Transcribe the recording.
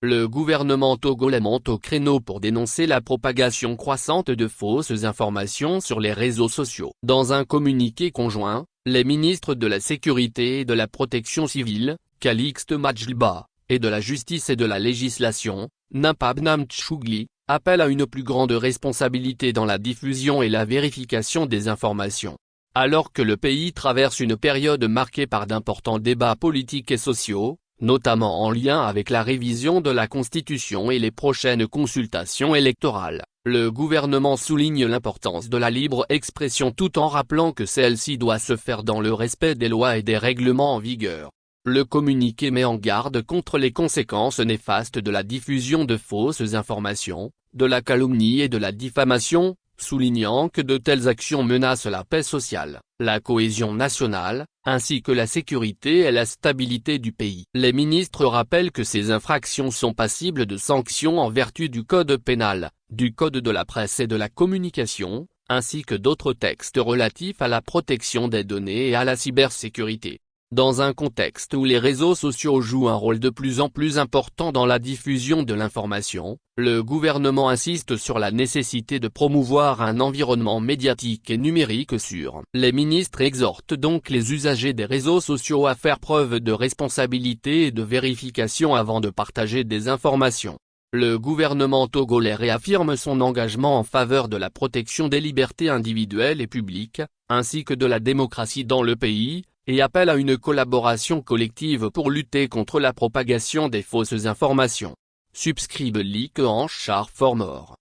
Le gouvernement togolais monte au créneau pour dénoncer la propagation croissante de fausses informations sur les réseaux sociaux. Dans un communiqué conjoint, les ministres de la Sécurité et de la Protection civile, Calixte Majliba, et de la Justice et de la Législation, Nampabnam Tchougli, appellent à une plus grande responsabilité dans la diffusion et la vérification des informations. Alors que le pays traverse une période marquée par d'importants débats politiques et sociaux, notamment en lien avec la révision de la Constitution et les prochaines consultations électorales, le gouvernement souligne l'importance de la libre expression tout en rappelant que celle-ci doit se faire dans le respect des lois et des règlements en vigueur. Le communiqué met en garde contre les conséquences néfastes de la diffusion de fausses informations, de la calomnie et de la diffamation, soulignant que de telles actions menacent la paix sociale, la cohésion nationale, ainsi que la sécurité et la stabilité du pays. Les ministres rappellent que ces infractions sont passibles de sanctions en vertu du Code pénal, du Code de la presse et de la communication, ainsi que d'autres textes relatifs à la protection des données et à la cybersécurité. Dans un contexte où les réseaux sociaux jouent un rôle de plus en plus important dans la diffusion de l'information, le gouvernement insiste sur la nécessité de promouvoir un environnement médiatique et numérique sûr. Les ministres exhortent donc les usagers des réseaux sociaux à faire preuve de responsabilité et de vérification avant de partager des informations. Le gouvernement togolais réaffirme son engagement en faveur de la protection des libertés individuelles et publiques, ainsi que de la démocratie dans le pays, et appelle à une collaboration collective pour lutter contre la propagation des fausses informations. Subscribe Like en char for more.